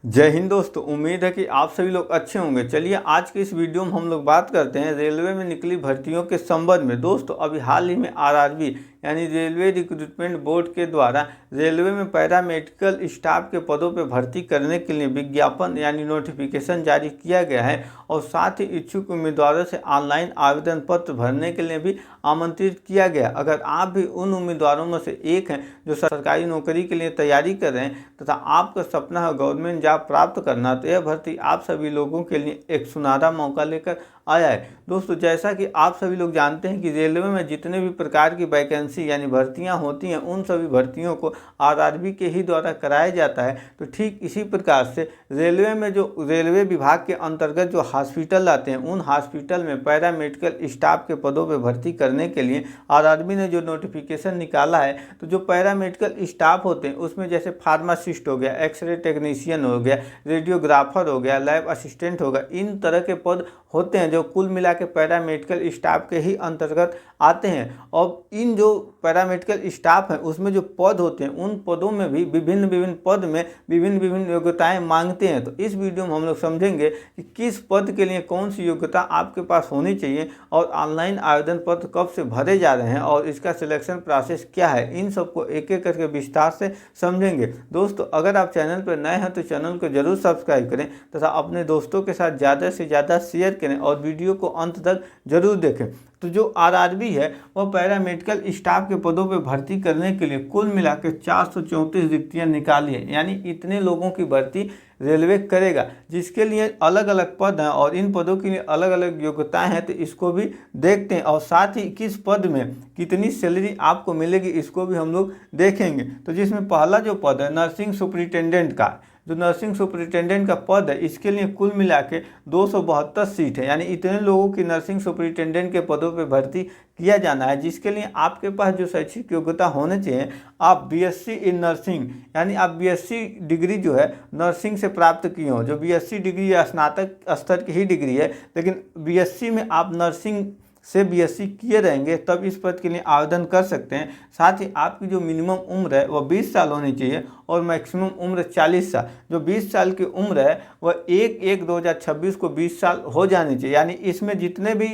जय हिंद दोस्तों। उम्मीद है कि आप सभी लोग अच्छे होंगे। चलिए आज की इस वीडियो में हम लोग बात करते हैं रेलवे में निकली भर्तियों के संबंध में। दोस्तों अभी हाल ही में आरआरबी यानी रेलवे रिक्रूटमेंट बोर्ड के द्वारा रेलवे में पैरामेडिकल स्टाफ के पदों पर भर्ती करने के लिए विज्ञापन यानी नोटिफिकेशन जारी किया गया है और साथ ही इच्छुक उम्मीदवारों से ऑनलाइन आवेदन पत्र भरने के लिए भी आमंत्रित किया गया। अगर आप भी उन उम्मीदवारों में से एक हैं जो सरकारी नौकरी के लिए तैयारी कर रहे हैं तथा आपका सपना है गवर्नमेंट जॉब प्राप्त करना, तो यह भर्ती आप सभी लोगों के लिए एक सुनहरा मौका लेकर आया है। दोस्तों जैसा कि आप सभी लोग जानते हैं कि रेलवे में जितने भी प्रकार की वैकेंसी यानी भर्तियां होती हैं उन सभी भर्तियों को आरआरबी के ही द्वारा कराया जाता है। तो ठीक इसी प्रकार से रेलवे में जो रेलवे विभाग के अंतर्गत जो हॉस्पिटल आते हैं उन हॉस्पिटल में पैरामेडिकल स्टाफ के पदों पर भर्ती करने के लिए आरआरबी ने जो नोटिफिकेशन निकाला है, तो जो पैरामेडिकल स्टाफ होते हैं उसमें जैसे फार्मासिस्ट हो गया, एक्सरे टेक्नीशियन हो गया, रेडियोग्राफर हो गया, लैब असिस्टेंट होगा, इन तरह के पद होते हैं जो कुल मिला के पैरामेडिकल स्टाफ के ही अंतर्गत आते हैं। और इन जो पैरामेडिकल स्टाफ हैं उसमें जो पद होते हैं उन पदों में भी विभिन्न पद में विभिन्न योग्यताएं मांगते हैं। तो इस वीडियो में हम लोग समझेंगे कि किस पद के लिए कौन सी योग्यता आपके पास होनी चाहिए और ऑनलाइन आवेदन पत्र कब से भरे जा रहे हैं और इसका सिलेक्शन प्रोसेस क्या है। इन सबको एक एक करके विस्तार से समझेंगे। दोस्तों अगर आप चैनल पर नए हैं तो चैनल को जरूर सब्सक्राइब करें तथा अपने दोस्तों के साथ ज़्यादा से ज़्यादा शेयर करें और वीडियो को अंत तक जरूर देखें। तो जो आरआरबी है वह पैरामेडिकल स्टाफ के पदों पर भर्ती करने के लिए कुल मिलाकर 434 रिक्तियां निकाली है, यानी इतने लोगों की भर्ती रेलवे करेगा जिसके लिए अलग अलग पद हैं और इन पदों के लिए अलग अलग योग्यताएं हैं। तो इसको भी देखते हैं और साथ ही किस पद में कितनी सैलरी आपको मिलेगी इसको भी हम लोग देखेंगे। तो जिसमें पहला जो पद है नर्सिंग सुपरिटेंडेंट का, जो नर्सिंग सुपरिटेंडेंट का पद है इसके लिए कुल मिला के 272 सीट है, यानी इतने लोगों की नर्सिंग सुपरिटेंडेंट के पदों पर भर्ती किया जाना है। जिसके लिए आपके पास जो शैक्षिक योग्यता होने चाहिए, आप बीएससी इन नर्सिंग यानी आप बीएससी डिग्री जो है नर्सिंग से प्राप्त किए हो। जो बीएससी डिग्री या स्नातक स्तर की ही डिग्री है, लेकिन बीएससी में आप नर्सिंग से बीएससी किए रहेंगे तब इस पद के लिए आवेदन कर सकते हैं। साथ ही आपकी जो मिनिमम उम्र है वह 20 साल होनी चाहिए और मैक्सिमम उम्र 40 साल। जो 20 साल की उम्र है वह 1/1/2026 को 20 साल हो जानी चाहिए, यानी इसमें जितने भी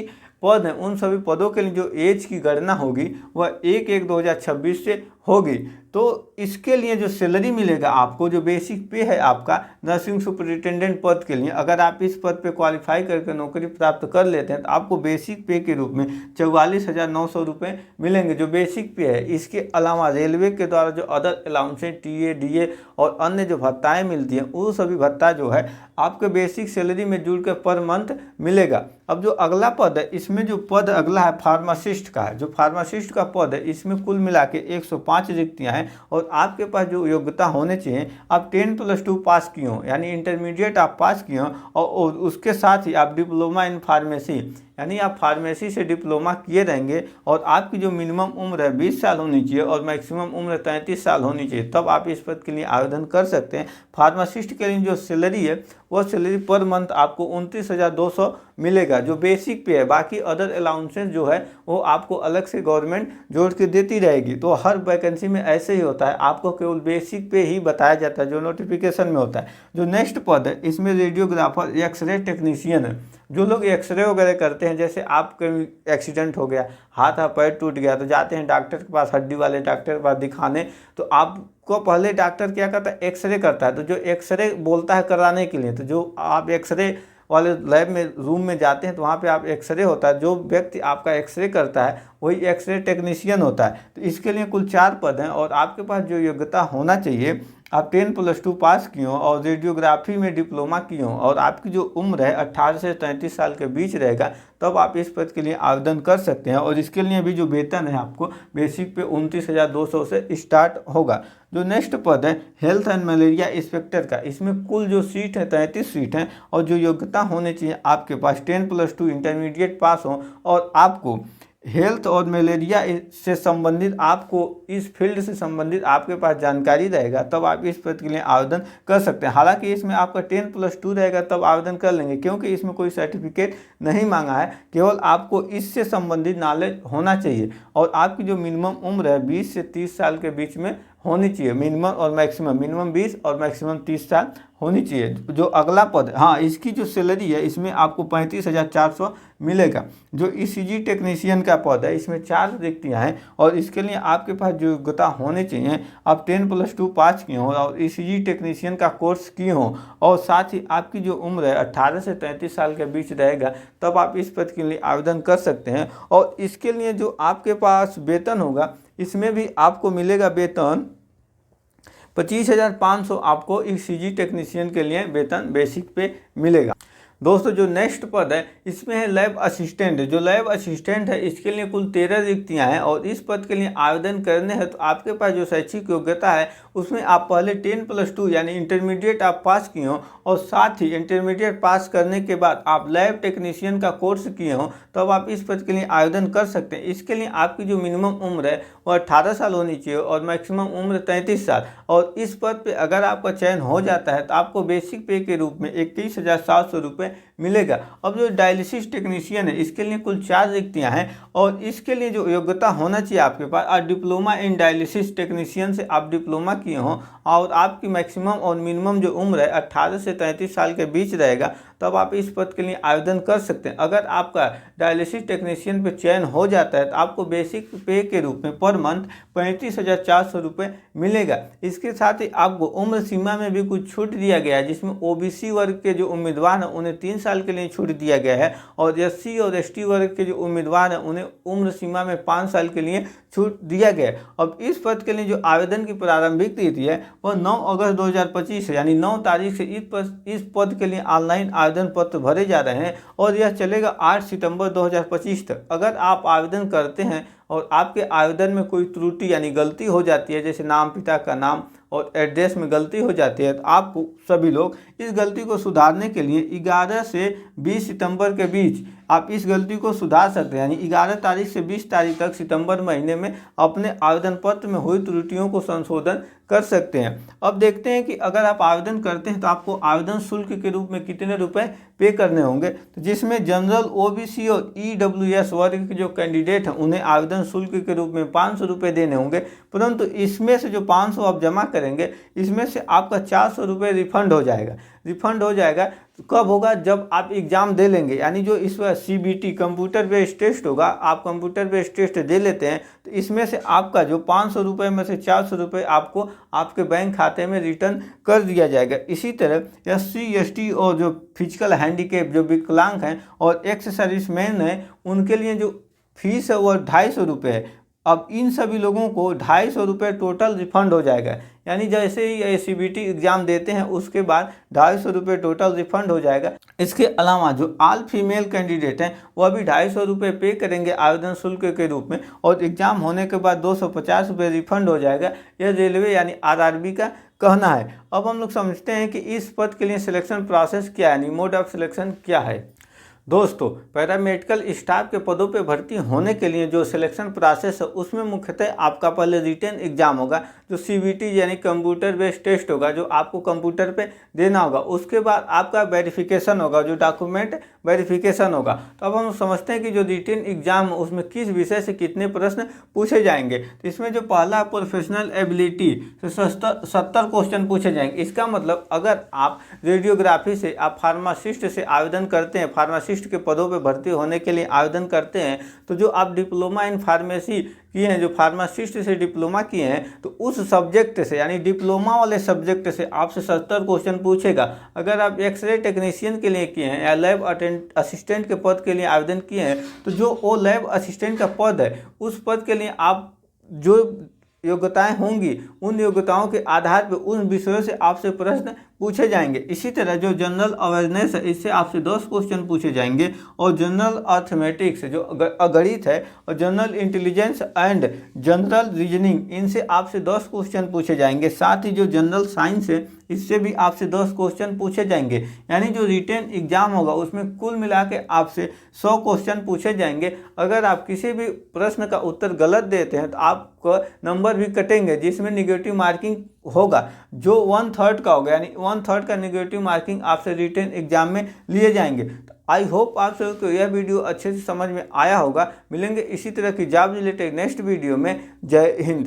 पद हैं उन सभी पदों के लिए जो एज की गणना होगी वह 1/1/2026 से होगी। तो इसके लिए जो सैलरी मिलेगा आपको, जो बेसिक पे है आपका नर्सिंग सुपरिटेंडेंट पद के लिए, अगर आप इस पद पे क्वालिफाई करके नौकरी प्राप्त कर लेते हैं तो आपको बेसिक पे के रूप में 44,900 रुपये मिलेंगे जो बेसिक पे है। इसके अलावा रेलवे के द्वारा जो अदर अलाउंसेस टीए डीए और अन्य जो भत्ताएँ मिलती हैं वो सभी भत्ता जो है आपके बेसिक सैलरी में जुड़ कर पर मंथ मिलेगा। अब जो अगला पद है, इसमें जो पद अगला है फार्मासिस्ट का है। जो फार्मासिस्ट का पद है इसमें कुल मिला के 105 रिक्तियाँ हैं और आपके पास जो योग्यता होने चाहिए, आप 10+2 पास किए हो यानी इंटरमीडिएट आप पास किए हो और उसके साथ ही आप डिप्लोमा इन फार्मेसी यानी आप फार्मेसी से डिप्लोमा किए रहेंगे और आपकी जो मिनिमम उम्र है 20 साल होनी चाहिए और मैक्सिमम उम्र 33 साल होनी चाहिए, तब आप इस पद के लिए आवेदन कर सकते हैं। फार्मासिस्ट के लिए जो सैलरी है वह सैलरी पर मंथ आपको 29,200 मिलेगा जो बेसिक पे है। बाकी अदर अलाउंसेस जो है वो आपको अलग से गवर्नमेंट जोड़ के देती रहेगी। तो हर वैकेंसी में ऐसे ही होता है, आपको केवल बेसिक पे ही बताया जाता है जो नोटिफिकेशन में होता है। जो नेक्स्ट पद है इसमें रेडियोग्राफर एक्सरे टेक्नीशियन है। जो लोग एक्सरे वगैरह करते हैं, जैसे आपका एक्सीडेंट हो गया, हाथ पैर टूट गया, तो जाते हैं डॉक्टर के पास, हड्डी वाले डॉक्टर के पास दिखाने, तो आपको पहले डॉक्टर क्या करता है, एक्सरे करता है। तो जो एक्सरे बोलता है कराने के लिए, तो जो आप एक्सरे वाले लैब में रूम में जाते हैं तो वहाँ पे आप एक्सरे होता है, जो व्यक्ति आपका एक्सरे करता है वही एक्सरे टेक्नीशियन होता है। तो इसके लिए कुल 4 पद हैं और आपके पास जो योग्यता होना चाहिए, आप 10+2 पास किए हो और रेडियोग्राफी में डिप्लोमा किए हो और आपकी जो उम्र है 18 से 33 साल के बीच रहेगा, तब आप इस पद के लिए आवेदन कर सकते हैं। और इसके लिए भी जो वेतन है आपको बेसिक पे 29,200 से स्टार्ट होगा। जो नेक्स्ट पद है हेल्थ एंड मलेरिया इंस्पेक्टर का, इसमें कुल जो सीट है 33 सीट हैं और जो योग्यता होनी चाहिए आपके पास 10+2 इंटरमीडिएट पास हो और आपको हेल्थ और मलेरिया से संबंधित, आपको इस फील्ड से संबंधित आपके पास जानकारी रहेगा, तब आप इस पद के लिए आवेदन कर सकते हैं। हालांकि इसमें आपका 10+2 रहेगा तब आवेदन कर लेंगे, क्योंकि इसमें कोई सर्टिफिकेट नहीं मांगा है, केवल आपको इससे संबंधित नॉलेज होना चाहिए और आपकी जो मिनिमम उम्र है 20 से 30 साल के बीच में होनी चाहिए, मिनिमम और मैक्सिमम, मिनिमम 20 और मैक्सिमम 30 साल होनी चाहिए। जो अगला पद है, हाँ, इसकी जो सैलरी है इसमें आपको 35,400 मिलेगा। जो ईसीजी टेक्नीशियन का पद है इसमें 4 रिक्तियाँ हैं और इसके लिए आपके पास जो योग्यता होनी चाहिए, आप 10+2 पास किए हों और ईसीजी टेक्नीशियन का कोर्स किए हों और साथ ही आपकी जो उम्र है 18 से 33 साल के बीच रहेगा, तब आप इस पद के लिए आवेदन कर सकते हैं। और इसके लिए जो आपके पास वेतन होगा, इसमें भी आपको मिलेगा वेतन 25,500 आपको ईसीजी टेक्नीशियन के लिए वेतन बेसिक पे मिलेगा। दोस्तों, जो नेक्स्ट पद है इसमें है लैब असिस्टेंट। जो लैब असिस्टेंट है इसके लिए कुल 13 रिक्तियाँ हैं और इस पद के लिए आवेदन करने हैं तो आपके पास जो शैक्षिक योग्यता है उसमें आप पहले 10+2 यानी इंटरमीडिएट आप पास किए हों और साथ ही इंटरमीडिएट पास करने के बाद आप लैब टेक्नीशियन का कोर्स किए हों, तब आप इस पद के लिए आवेदन कर सकते हैं। इसके लिए आपकी जो मिनिमम उम्र है वो 18 साल होनी चाहिए और मैक्सिमम उम्र 33 साल। और इस पद पे अगर आपका चयन हो जाता है तो आपको बेसिक पे के रूप में 21,700 रुपये मिलेगा। अब जो डायलिसिस टेक्नीशियन है इसके लिए कुल 4 रिक्तियाँ हैं और इसके लिए जो योग्यता होना चाहिए आपके पास, डिप्लोमा इन डायलिसिस टेक्नीशियन से आप डिप्लोमा किए हों और आपकी मैक्सिमम और मिनिमम जो उम्र है 18 से 33 साल के बीच रहेगा, तब आप इस पद के लिए आवेदन कर सकते हैं। अगर आपका डायलिसिस टेक्नीशियन पे चयन हो जाता है तो आपको बेसिक पे के रूप में पर मंथ 35,400 रुपये मिलेगा। इसके साथ ही आपको उम्र सीमा में भी कुछ छूट दिया गया है, जिसमें ओबीसी वर्ग के जो उम्मीदवार हैं उन्हें 3 साल के लिए छूट दिया गया है और एससी और एसटी वर्ग के जो उम्मीदवार हैं उन्हें उम्र सीमा में 5 साल के लिए छूट दिया गया है। अब इस पद के लिए जो आवेदन की प्रारंभिक तिथि है वह 9 अगस्त 2025 है, यानी 9 तारीख से इस पद के लिए ऑनलाइन आवेदन पत्र भरे जा रहे हैं और यह चलेगा 8 सितंबर 2025 तक। अगर आप आवेदन करते हैं और आपके आवेदन में कोई त्रुटि यानी गलती हो जाती है, जैसे नाम, पिता का नाम और एड्रेस में गलती हो जाती है, तो आपको सभी लोग इस गलती को सुधारने के लिए 11 से 20 सितंबर के बीच आप इस गलती को सुधार सकते हैं। यानी 11 तारीख से 20 तारीख तक सितंबर महीने में अपने आवेदन पत्र में हुई त्रुटियों को संशोधन कर सकते हैं। अब देखते हैं कि अगर आप आवेदन करते हैं तो आपको आवेदन शुल्क के रूप में कितने रुपए पे करने होंगे, तो जिसमें जनरल, ओबीसी और ईडब्ल्यूएस वर्ग के जो कैंडिडेट हैं उन्हें आवेदन शुल्क के रूप में 500 रुपये देने होंगे। परंतु इसमें से जो 500 आप जमा करेंगे इसमें से आपका 400 रुपये रिफंड हो जाएगा। रिफंड हो जाएगा तो कब होगा, जब आप एग्ज़ाम दे लेंगे, यानी जो इस बार सीबीटी कंप्यूटर बेस्ड टेस्ट होगा, आप कंप्यूटर बेस्ड टेस्ट दे लेते हैं तो इसमें से आपका जो 500 रुपये में से 400 रुपये आपको आपके बैंक खाते में रिटर्न कर दिया जाएगा। इसी तरह एससी, एसटी और जो फिजिकल हैंडीकेप, जो विकलांग हैं और एक्स सर्विसमैन हैं, उनके लिए जो फीस है वो 250 रुपये है। अब इन सभी लोगों को 250 रुपये टोटल रिफंड हो जाएगा। यानी जैसे ही ये सीबीटी एग्ज़ाम देते हैं उसके बाद 250 रुपये टोटल रिफंड हो जाएगा। इसके अलावा जो ऑल फीमेल कैंडिडेट हैं वह भी 250 रुपये पे करेंगे आवेदन शुल्क के रूप में और एग्ज़ाम होने के बाद 250 रुपये रिफंड हो जाएगा। यह रेलवे यानी आरआरबी का कहना है। अब हम लोग समझते हैं कि इस पद के लिए सिलेक्शन प्रोसेस क्या है, यानी मोड ऑफ सिलेक्शन क्या है। दोस्तों, पैरामेडिकल स्टाफ के पदों पे भर्ती होने के लिए जो सिलेक्शन प्रोसेस है उसमें मुख्यतः आपका पहले रिटन एग्जाम होगा, जो सीबीटी यानी कंप्यूटर बेस्ड टेस्ट होगा, जो आपको कंप्यूटर पे देना होगा। उसके बाद आपका वेरिफिकेशन होगा, जो डॉक्यूमेंट वेरिफिकेशन होगा। तो अब हम समझते हैं कि जो रिटन एग्जाम है उसमें किस विषय से कितने प्रश्न पूछे जाएंगे। तो इसमें जो पहला प्रोफेशनल एबिलिटी से 70 क्वेश्चन पूछे जाएंगे। इसका मतलब अगर आप रेडियोग्राफी से, आप फार्मासिस्ट से आवेदन करते हैं, फार्मासिस्ट के पदों पे भर्ती होने के लिए आवेदन करते हैं, तो जो आप डिप्लोमा इन फार्मेसी किए हैं, जो फार्मासिस्ट से डिप्लोमा किए हैं, तो उस सब्जेक्ट से यानी डिप्लोमा वाले सब्जेक्ट से आपसे 70 क्वेश्चन पूछेगा। अगर आप एक्सरे टेक्नीशियन के लिए किए हैं या लैब असिस्टेंट के पद के लिए आवेदन किए हैं, तो जो वो लैब असिस्टेंट का पद है उस पद के लिए आप जो योग्यताएं होंगी उन योग्यताओं के आधार पर उन विषयों से आपसे प्रश्न पूछे जाएंगे। इसी तरह जो जनरल अवेयरनेस है इससे आपसे 10 क्वेश्चन पूछे जाएंगे और जनरल अर्थमेटिक्स जो गणित है और general intelligence and general reasoning, इनसे आपसे 10 क्वेश्चन पूछे जाएंगे। साथ ही जो जनरल साइंस है इससे भी आपसे 10 क्वेश्चन पूछे जाएंगे। यानी जो रिटन एग्जाम होगा उसमें कुल मिला के आपसे 100 क्वेश्चन पूछे जाएंगे। अगर आप किसी भी प्रश्न का उत्तर गलत देते हैं तो आपका नंबर भी कटेंगे, जिसमें निगेटिव मार्किंग होगा, जो 1/3 का होगा। यानी 1/3 का निगेटिव मार्किंग आपसे रिटन एग्जाम में लिए जाएंगे। तो आई होप आप सभी को यह वीडियो अच्छे से समझ में आया होगा। मिलेंगे इसी तरह की जॉब रिलेटेड नेक्स्ट वीडियो में। जय हिंद।